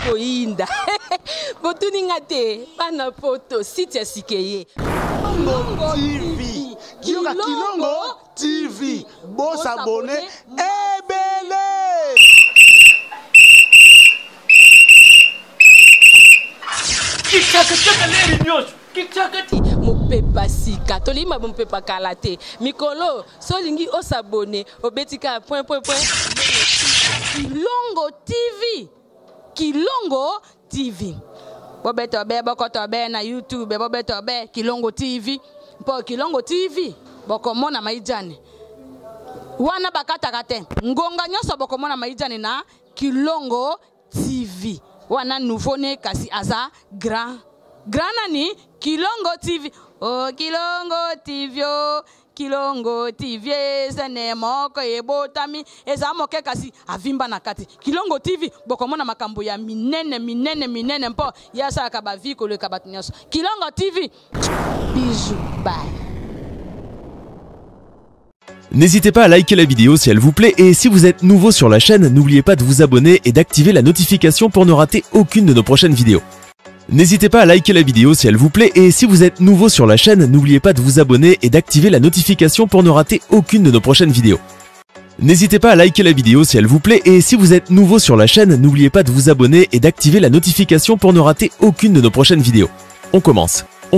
koinda. Botuninga te, bana poto, site sikeye. Kilongo TV. Kilongo TV. Bon s'abonner. Ebele. Mopepa sika tolima mopepa kalate mikolo solingi osabone obetika point Kilongo TV. Kilongo TV. Bobeto be bokoto be na YouTube bobeto be Kilongo TV. Po Kilongo TV bokomona maijane. Wana bakata kate ngonga nyoso bokomona maijane na Kilongo TV. Wana nouveau ne kasi aza grand nani Kilongo TV. Oh Kilongo TV oh Kilongo TV sene moko ebotami eza moke kasi avimba na kati Kilongo TV bokomona makambo ya minene mpo yasa ka ba vie ko le kabatinyaso Kilongo TV. Bisous, bye. N'hésitez pas à liker la vidéo si elle vous plaît et si vous êtes nouveau sur la chaîne, n'oubliez pas de vous abonner et d'activer la notification pour ne rater aucune de nos prochaines vidéos. N'hésitez pas à liker la vidéo si elle vous plaît et si vous êtes nouveau sur la chaîne, n'oubliez pas de vous abonner et d'activer la notification pour ne rater aucune de nos prochaines vidéos. N'hésitez pas à liker la vidéo si elle vous plaît et si vous êtes nouveau sur la chaîne, n'oubliez pas de vous abonner et d'activer la notification pour ne rater aucune de nos prochaines vidéos. On commence. Je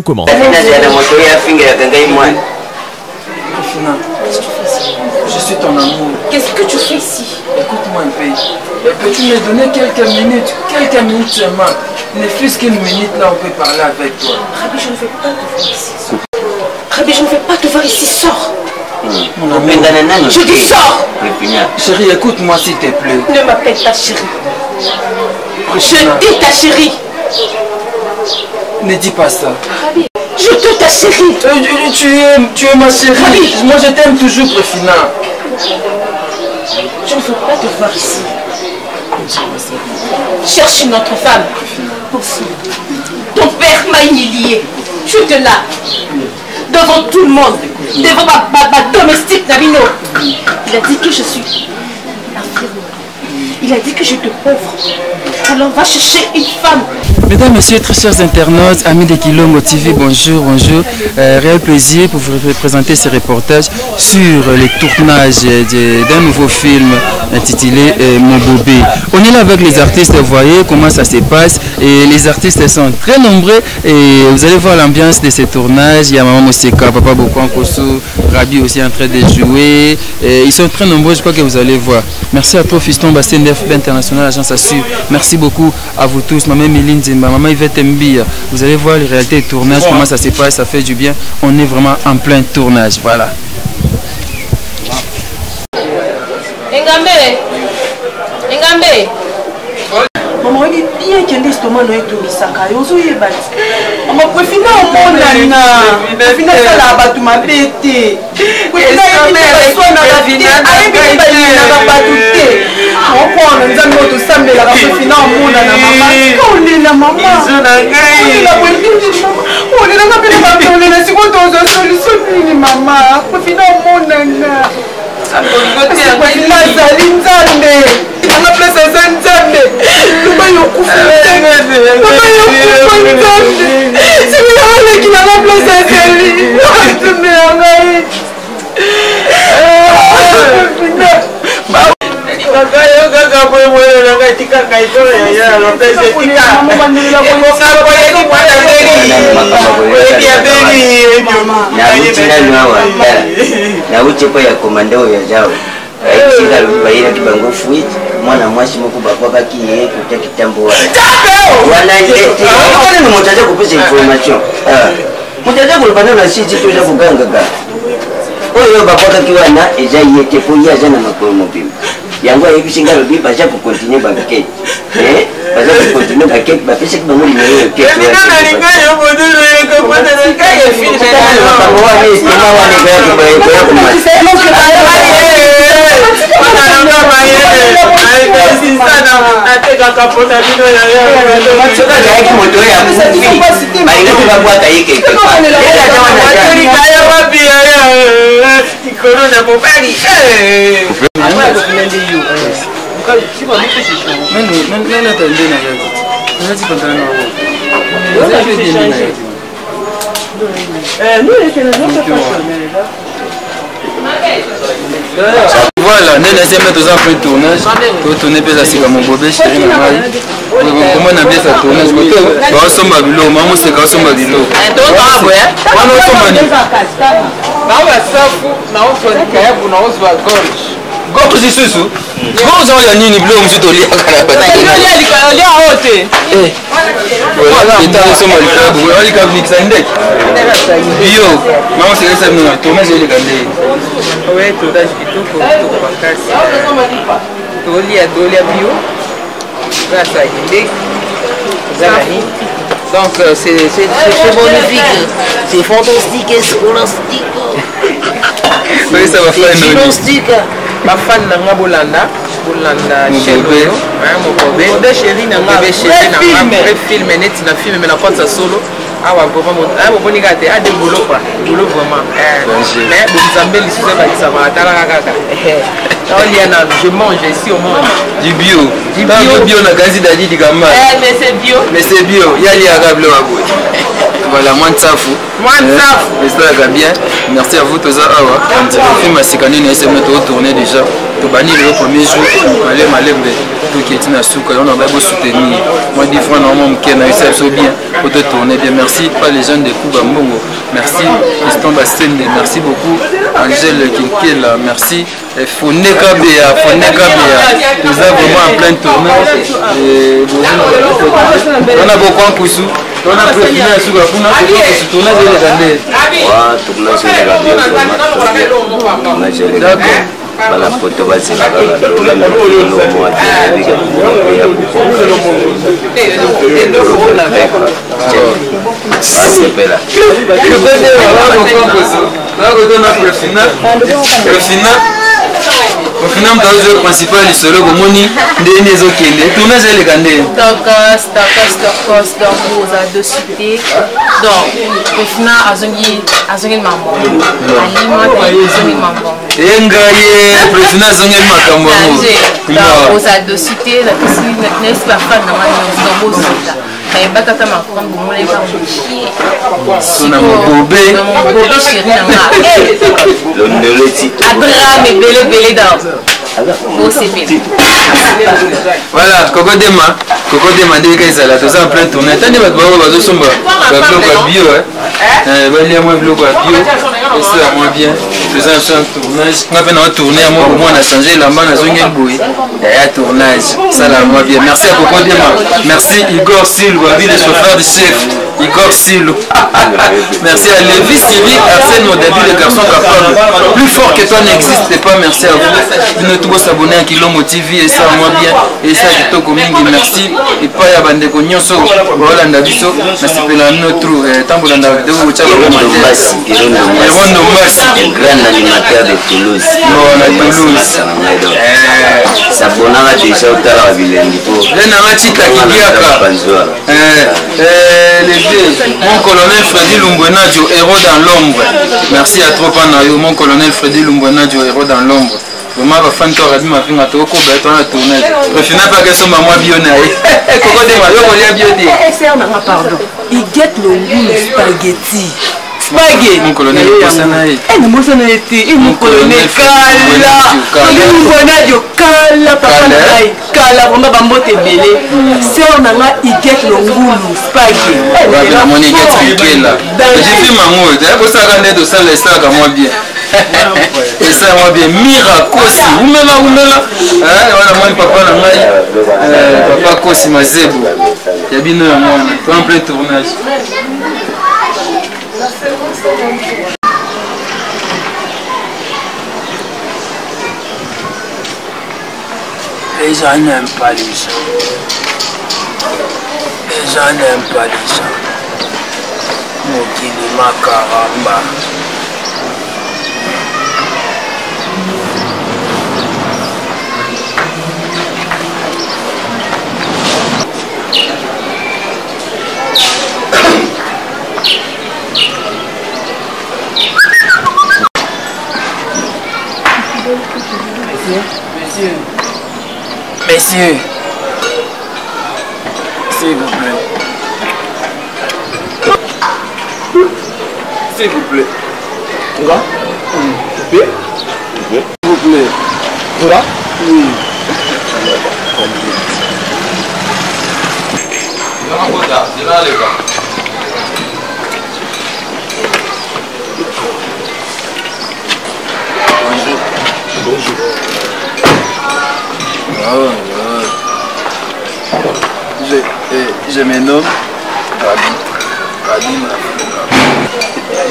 suis ton amour. Qu'est-ce que tu fais ici? Écoute-moi un peu. Peux-tu me donner quelques minutes seulement? Ne fût-ce qu'une minute là, on peut parler avec toi. Rabi, je ne veux pas te voir ici. Rabi, je ne veux pas te voir ici. Sors. Mon amour. Je dis sors. Chérie, écoute-moi s'il te plaît. Ne m'appelle ta chérie. Je dis ta chérie. Ne dis pas ça. Rabi, je te ta chérie. Tu es ma chérie. Rabi. Moi je t'aime toujours, Préfina. Je ne veux pas te voir ici. Cherche une autre femme. Ton père m'a humilié. Je te là. Devant tout le monde. Devant ma domestique Nabino. Il a dit que je suis infirme. Il a dit que j'étais pauvre. Alors va chercher une femme. Mesdames, Messieurs, très chers internautes, amis de Kilongo TV, bonjour. Réel plaisir pour vous présenter ce reportage sur les tournages d'un nouveau film intitulé Mon Bobé. On est là avec les artistes, vous voyez comment ça se passe. Et les artistes sont très nombreux et vous allez voir l'ambiance de ces tournages. Il y a Maman Moseka, Papa Bokankoso, Rabi aussi en train de jouer. Et ils sont très nombreux, je crois que vous allez voir. Merci à toi, Fiston Bastien d'FB International, Agence Assure. Merci beaucoup à vous tous, Maman Méline Zimba, Maman Yvette Mbia. Vous allez voir les réalités de tournage, comment ça se passe, ça fait du bien. On est vraiment en plein tournage, voilà. Engambe. Maman, il y a quelqu'un qui m'a dit que ça a été bâti. Maman, Préfina, on a Préfina, ça l'a battu ma bête. Préfina, il na uchepo ya komandao ya jao aikisika lubaira kibango fuit mwana mwashi mkuba kwa baki yeye kutia kitambo wana ndete wale ni mtaje kupesa information mtaje kulipana na sisi tu ya kuganga ga oyo bakwa kiwana eja yete poya jana makoro mopimo yango ayibishinga lobi baja ku continue bakeke baja ku continue bakeke bapesa kibango ni yeye ke Voilà, nous allons mettre en plein tournage. Pour tourner plus à mon bébé, chérie, maman. Comment on a bien ça tournage? On s'en va bilo, maman c'est quand on va bilo. Gorge isusu. Gorge ya nini bilo mzito lia kana. Lia wote. Voilà, ita soma likabu, wali kabu ni kisande. Bio, mama c'est ça nous tournage ile kande. Ouais, tournage kitoko kwa kasi. Dolia bio. Là ça inde. Donc c'est magnifique. C'est fantastique et scolastique. Oui, ça va faire gymnastique. Ma fan n'a bolanda chéri mon bébé chéri n'a vrai film net na film mais na quoi ça solo ah ouais vraiment bon gars a des boulot quoi boulot vraiment mais bon Zambé les sous ça va tala kaka je mange ici au monde du bio na gazi dadi digama mais c'est bio yali agablo abo voilà moins de safou j'espère bien merci à vous tous on dirait film à Sikani et c'est mettre tourner déjà to bani le premier jour malembe tout qui est na souka on va vous soutenir moi dis fois normalement mkena ça so bien pour te tourner bien merci pas les jeunes de Kuba Mbongo merci Piston Bassende merci beaucoup Angèle Kinkela merci Foneka Bea nous avons vraiment en plein tournage et on a beaucoup en poussou on a pris une souka pour nous tournage de la d'accord bala photo basi la au final, le principal est solo comme on dit, des tournages les gandés. Tacos, donc aux deux cités. Donc, au final, azongi mambo. Et ngaye, président azongi makambo. Donc, aux deux cités, la question n'est pas fan de ma maison. Mais batata ma femme pour les faire chier. Son amour bébé. Mon bébé chéri n'a pas. Abraham est belé dans. Voilà, Coco Dema dès qu'il est là, tout ça en plein tournée. T'as dit que tu vas au sombre. Tu vas bloquer bio, hein. Moi bloquer bio. Et ça moi bien. Faisant un tournage. On a fait un tournée, moi au moins on a changé la main, on a zongué le bruit. Et un tournage. Ça là moi bien. Merci à Coco Dema. Merci Igor Silou, le chauffeur du chef. Igor Silou. Merci à Lévis Sylvie, Arsène, mon début de garçon capable. Plus fort que toi n'existe pas. Merci à vous. Vous tous s'abonner à Kilombo TV et ça moi bien. Et ça je te commande. Merci. Et pas ya bande ko nyonso. Voilà ndabiso. Merci pour la notre tambola na vidéo au Tchad. Rondo Massi, grand animateur de Toulouse. Non, à Toulouse. Ça bonara déjà au tala bilengi po. Lena chita kibiaka. Mon colonel Freddy Lumbwenadio, héros dans l'ombre. Merci à trop Panayo, mon colonel Freddy Lumbwenadio, héros dans l'ombre. Vraiment, va faire un tour à ma fille, à toi, à tourner. Au final, pas que ce soit moi bionné. Coco de Mario, on a bionné. C'est un pardon. Il guette le goût spaghetti. Spaghetti. Mon colonel Mossanaï. Mon colonel Kala. Kala, papa. Kala, on va m'emboter belé. C'est un nama, il guette le goût spaghetti. Mon guette qui est là. J'ai fait ma mot. D'ailleurs, pour ça, on est de ça, les stars, moi bien. Et ça moi bien Mirakosi umela voilà moi papa na ngai papa Kosi Mazebo ya bino ya mwana to en plein tournage. Les gens n'aiment pas les gens. Les gens n'aiment pas les gens. Mokili makaramba. Monsieur. Messieurs, s'il vous plaît. S'il vous plaît. Nga? S'il vous plaît. Nga? Oui. Bonjour. Je me nomme Rabi.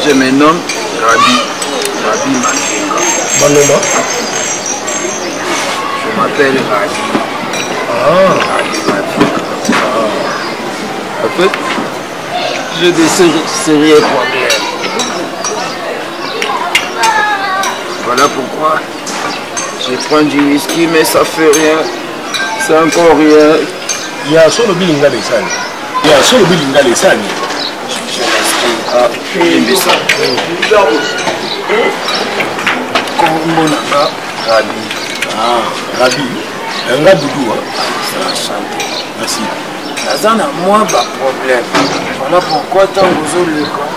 Je me nomme Rabi Mafinga. Bon nom? Je m'appelle Rabi. Rabi Mafinga. En fait, j'ai des sérieux problèmes. Voilà pourquoi je prends du whisky, mais ça fait rien. C'est encore rien. Il y a solo bilinga les sani. Il y a solo bilinga les sani. Je m'inscris à l'émission. Kombonaka Rabi. Rabi. Nga Doudou. Ça va chanter. Merci. Naza na moi bas problème. Voilà pourquoi tant que vous le cas,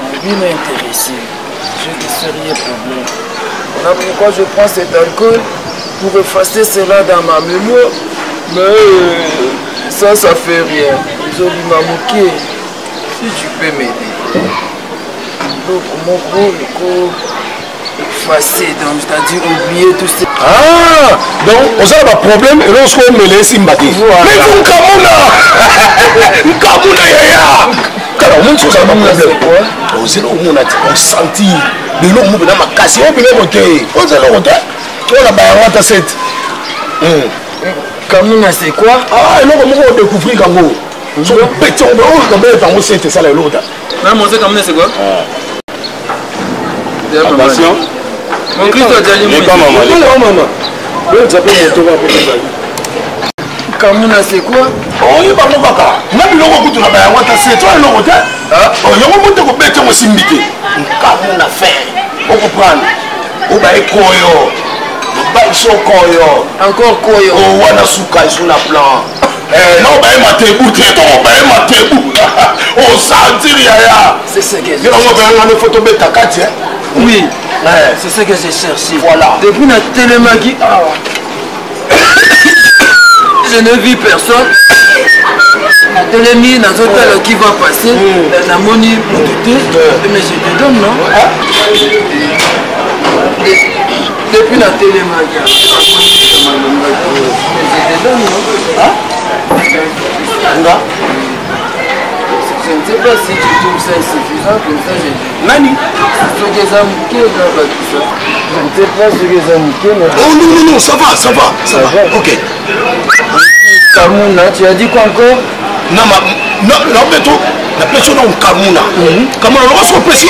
ma vie m'a intéressé. J'ai de sérieux problèmes. Voilà pourquoi je prends cet alcool pour effacer cela dans ma mémoire. Mais ça fait rien. Zoli Mamouké, si tu peux m'aider. Donc mon gros, le corps effacer, donc c'est-à-dire oublier tout ça. Ah, donc on a un problème et lorsqu'on me laisse Mbaki. Mais vous Kamuna yaya. Car on monte sur un problème. On sait là où on a senti de l'eau dans ma casse. On peut le monter. On sait le monter. On a baillé à 7. Kamuna c'est quoi? Ah, et là on va découvrir Kango. Son petit on va dans 7 ça là l'autre. Non, mon c'est Kamuna c'est quoi? Attention. Mon Christ a dit maman. Kamuna c'est quoi? Oh, il parle pas. Même le rogo tu n'as pas à c'est toi le rogo. Oh, il y a un moment de bête on simbité. Kamuna fait. On comprend. On va koyo. Ba iso koyo. Encore koyo. Oh, wana suka sur la plan. Non, bah ma tebu, oh, sentir yaya. C'est ce que j'ai. On va une photo bête à 4. Oui, c'est ce que j'ai cherché. Voilà. Depuis la télémagie, je ne vis personne. La télémie dans un hôtel qui va passer, la moni pour douter, mais je te donne, non? Depuis la télémagie, je te donne, non? Je ne sais pas si tu trouves ça insuffisant, comme ça j'ai dit. Nani? Ce que ça mouquait dans tout ça. Je ne sais pas ce que ça mouquait, mais... Oh non, ça va. Ok. Kamuna, tu as dit quoi encore? Non, mais toi, la pression dans Kamuna. Kamuna, on va se presser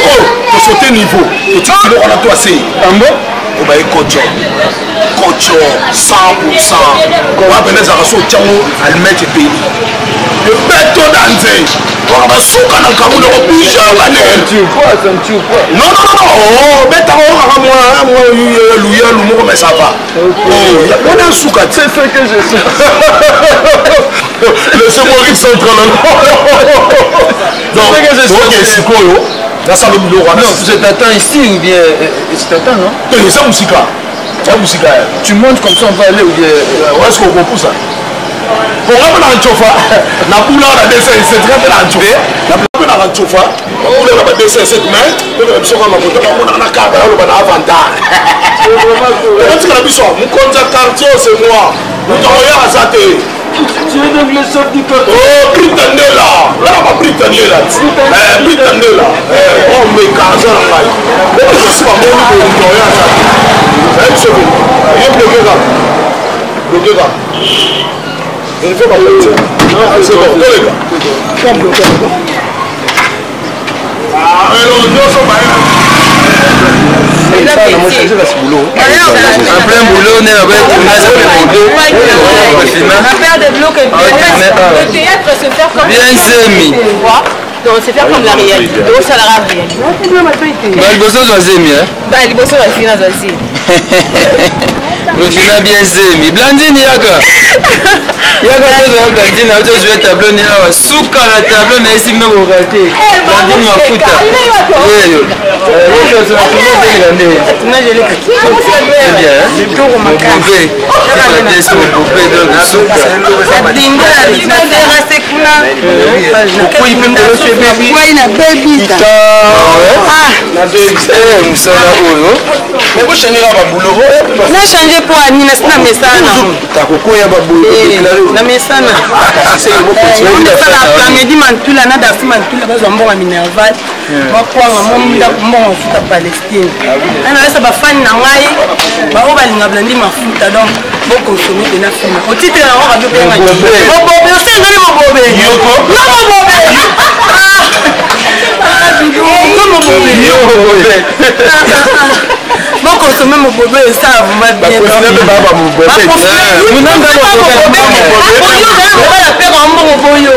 pour sauter niveau. Et tu peux le toi, c'est. Un bon? On va être Kocho, 100%. On va venir à la Tiamo, à le mettre pays. Le béton d'Anzé. On va souka dans Kamuna, on bouge à la neige. Non. Oh, béton, moi, Louia, Loumou, mais ça va. On a un souka. C'est ce que je sais. Laissez-moi rire central. Donc, ok, c'est quoi, yo? Non, je t'attends ici ou bien... Je t'attends, non? C'est ça, musique. Tu montes comme ça, on va aller ou bien... Où est-ce qu'on pousse ça? Pour on a un chauffeur. On a boulot à dessin, c'est très bien un chauffeur. On a un chauffeur. On a un dessin, c'est mais on a un chauffeur, on a un cadre, on a un avantage. C'est la mission. Mon contact quartier, c'est moi. Nous avons rien à ça. Tu es donc le chef du peuple. Oh, Britannique là. Là, on va Britannique là. Britannique là. Oh, mais quand ça, on va. Je sais pas, moi, nous avons rien à ça. C'est une seconde. Il est bloqué là. Bloqué là. Je ne fais pas bloquer. Non, c'est bon. Deux les gars. Comme bloqué là. Ah, mais non, nous sommes pas. En plein boulot, on est là-bas, faire des blocs, le théâtre se faire comme bien zemi. Donc c'est faire comme la réelle. Donc ça la réelle. Bah le bosso doit zemi hein. Bah le bosso va finir aussi. Rojina bien zemi. Blandine yaka. Yaka toza Blandine auto jouer tableau ni awa. Suka la tableau na esi meko raté. Blandine mafuta. Yeyo. Rojo so tuna denga nde. Tuna jele ka. Bien. Toko makasi. Bopé. Est-ce que bopé donc suka. Dinga na dera sekuna. Pourquoi il peut me faire baby? Pourquoi il a baby? Ah, na baby. Musala oyo. Mais vous changez là babulo. Na changer pour Anina sina mesana. Takokoya babulo. Na mesana. On est pas la Plamedi Mantula na Dafi Mantula bazwa mbongo Minerval. Bakwanga monda mbongo futa Palestine. Ana esa ba fan na ngai ba o balinga blandi mafuta donc boko consommer de na femme. Au titre na on radio penga. Mobobe o senga ni mobobe. Yoko. Na mobobe. Ah, bido. Na mobobe. Yoko. Boko consommer mobobe ça va bien. Baba mobobe. Munanga mobobe. Oyo pe ko mbongo boyo.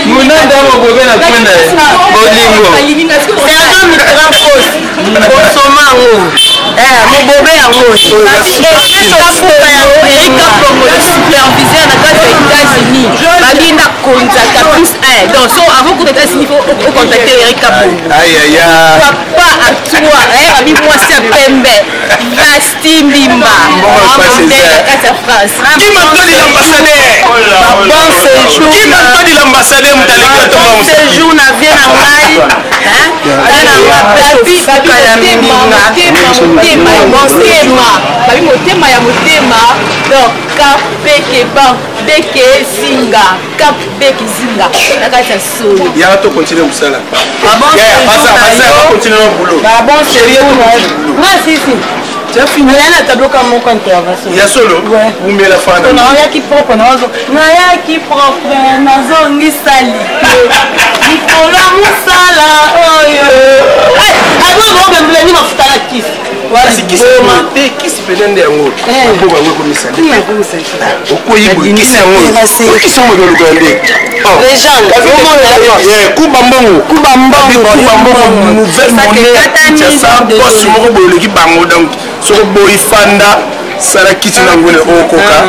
Munanda mobobe na kwenda. Bolingo. C'est un mitran fausse. Osomango. Mobobe yango. Superviseur na kati ya États-Unis. Balinda contacta plus 1. Donc so avant que États-Unis faut contacter Eric Kabongo. Aïe aïe aïe. Papa à toi, abi moi c'est Pembe. Vasti Mbimba. Qui m'a donné l'ambassadeur? Bon séjour. Qui m'a donné l'ambassadeur? Bon séjour na bien na ngai. Ana ngapi kala minga. Motema babi motema ya motema. Donc cap beke ban beke singa cap beke zinga. Na kati ya solo. Ya to continuer musala. Bon Pasa continuer au boulot. Bon séjour. Merci si. Tu as fini la tableau comme mon intervention. Il y a solo. Ouais. Vous mettez la fin. On a qui propre nazo. Na qui propre nazo ngi sali. Ni kola musala. Oh ado mo be bleni mafuta la kiss. Voilà, c'est qui se monte, qui se pédale de yango. Ko ba we ko misala. Qui a voulu ça? Oko yibo qui se yango. Qui se mo le gande. Les gens, Kuba mbongo nouvelle monnaie. C'est ça boss mo ko le ki bango donc. Soko boy fanda sala kiti na ngone okoka.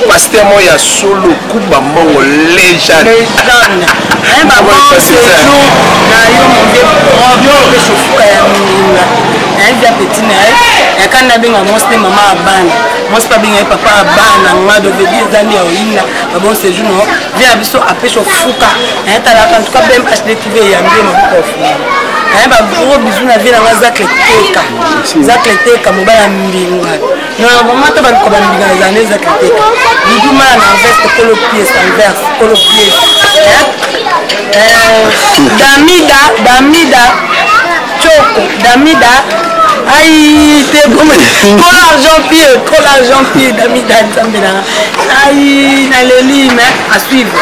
Pasteur mo ya solo kuba mbongo légende. Un maman ce jour na yo mon vieux prof le chauffeur ya minga. Un vieux petit na e quand na benga mon c'est maman abana. Moi c'est pas benga papa abana nga do veut dire zani ya oina. Bon ce jour no vient biso apêche au fuka. Un tala en tout cas même HD TV ya mbé maboko fuka. Un ba gros bisou na vie na Zakle Teka. Zakle Teka mobala mbinga. Non vraiment ta ba ko ba mbinga za ne Zakle Teka. Biduma na veste colo pièce inverse colo pièce. Damida Choco Damida aïe t'es bon pour l'argent pied Damida Zambela aïe na le lim à suivre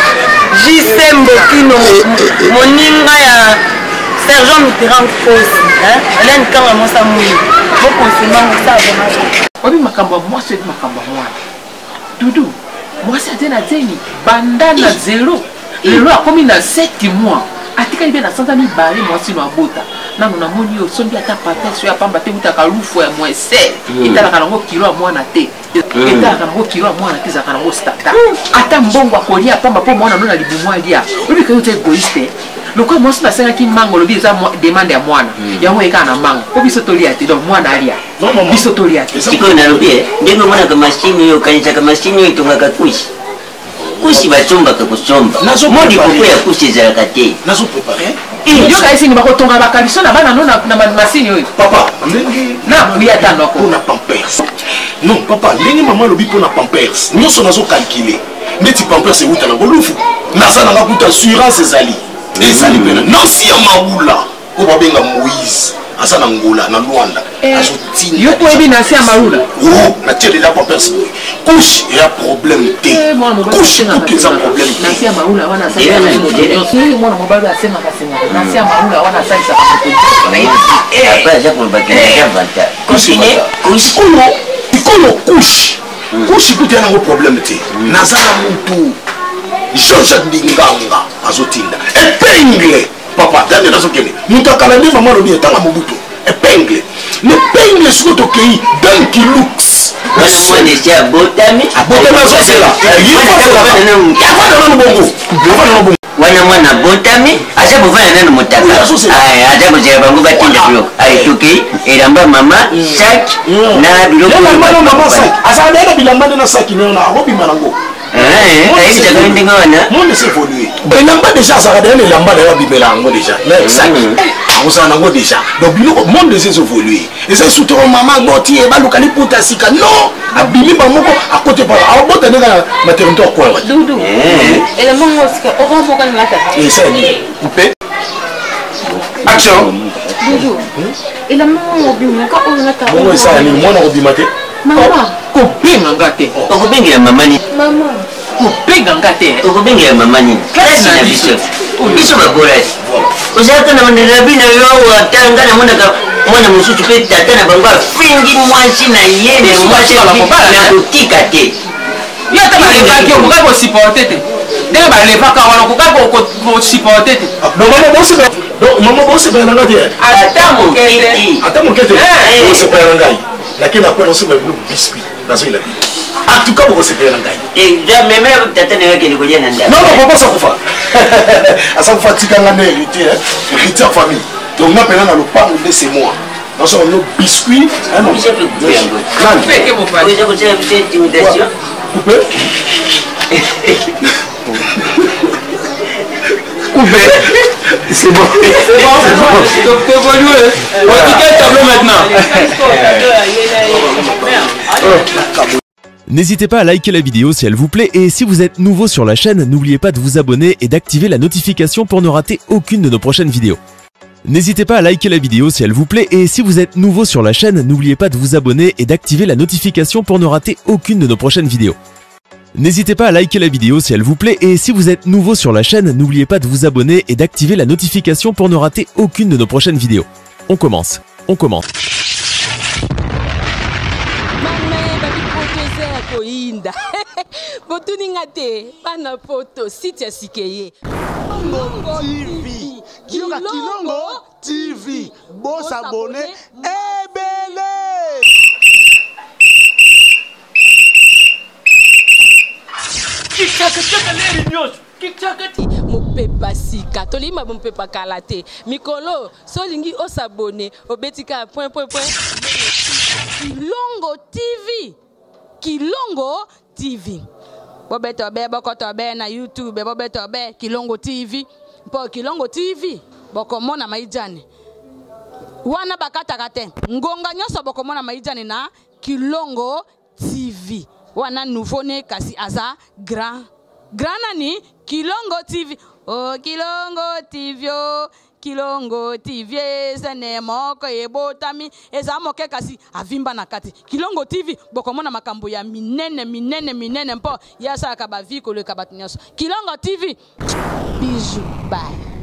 JC Mbokino moninga ya Sergent Mitterrand aussi Hélène Kanga Mosa Moui bon conseiller ça vraiment obi makambo moi c'est makambo moi Doudou moi c'est atena teni bandana zéro lelo akomi na 7 mois atikali be na santa mi bari moi sino abota nanu na moni yo sondi ata patin so ya pamba te utaka lufu ya moins 7 itala kana ngo kilo ya mwana te itala kana ngo kilo ya mwana te za kana ngo stata ata mbongo akolia pamba po mwana nona libumwa lia obi ka yote egoiste loko moi sina sanga ki mango lobi za demande ya mwana yango eka na mango po biso tolia te donc mwana alia biso tolia te siko na lobi ndenge mwana ka machine yo kanisa ka machine yo tunga kakushi kushi bachomba ka kusomba modi koko ya kushi za kate nazo préparer yo kaisi ni bakotonga bakaliso na bana nona na machine yo papa ndenge na kuya tano ko na pampers non papa ndenge maman lobi pour na pampers nyonso nazo calculer ndeti pampers euta na bolufu naza na kuta assurance ezali ezali pena nasi ya maula ko babenga Moïse asa na ngola na Luanda azotinda yo ko ebi nasi ya maula oh na tiele la pampers couche ya problème te couche tout est un problème nasi ya maula wana sa ya mwana mobali asenga kasenga nasi ya maula wana sa isa après j'ai pour baquer ya vanta continue couche ikolo couche couche tout est un problème te nazala mutu Georges Ndinganga azotinda épingle papa dani nazokene mutu akala nde mama lobi etanga mobutu épingle le pays le soki tokei dans kilux Moi déjà botami. abotama azozela Wana mwana botami acha kufanya nani mutaka acha kuzela bango batinda biloko aitoke elamba mama sac na biloko azala bilamba nde na saki neona akobima nango monde s'évolue elamba déjà azalaka dena elamba na yo abimela yango déjà saki akozala nango déjà donc biloko monde s'évolue eza sutoko mama boti baluka liputa sika non abimi bamoko akote pa abota ndenge na maternité okwanga Dudu elamba ngo sika okamboka na mata esa ni coupé action Dudu elamba ngo bimuka olata bongo esa ni mwana kobima te mama kobenga nga te okubengela mama ni mama kobenga nga te okubengela mama ni kasi na biso bakolasi ozalaka na mandelabi na yo atanga na mwana mosusu mpe tata na bango afingi mwasi na ye na mwasi na kotika te yo ata balevaki okokai kosiporte te ndenge balevaka wana okokai kosiporte te mama bosepela nanga te ata moketi ata moke te bosepela na ngai lakini apres osepela biloko biscuit nazoyela bino en tout cas bokosepela na ngai meme tata na yo akende kolia na ndako non papa asakufa asakufa atikanga na hérité hérité ya famille donc nga mpena na lopango nde c'est moi nasoka no biscuit peke mopali oza kosala biso intimidation coupe coupe c'est bon évoluer otika tableau maintenant N'hésitez pas à liker la vidéo si elle vous plaît et si vous êtes nouveau sur la chaîne, n'oubliez pas de vous abonner et d'activer la notification pour ne rater aucune de nos prochaines vidéos. N'hésitez pas à liker la vidéo si elle vous plaît et si vous êtes nouveau sur la chaîne, n'oubliez pas de vous abonner et d'activer la notification pour ne rater aucune de nos prochaines vidéos. N'hésitez pas à liker la vidéo si elle vous plaît et si vous êtes nouveau sur la chaîne, n'oubliez pas de vous abonner et d'activer la notification pour ne rater aucune de nos prochaines vidéos. On commence. koinda botuninga te bana poto site ya sikeye Kilongo TV bosabone ebele mopepa sika tolima mopepa kala te mikolo solingi osabone obetika point Kilongo TV bobeto be bokoto be na YouTube bobeto be Kilongo TV po Kilongo TV bokomona maijane wana bakataka te ngonga nyoso bokomona maijane na Kilongo TV wana nouveau ne kasi aza grand nani Kilongo TV oh Kilongo TV oh Kilongo TV zene moko ebotami eza moke kasi avimba na kati Kilongo TV bokomona makambo ya minene mpo yasa ka baviko le kabatinyaso Kilongo TV bijou bye.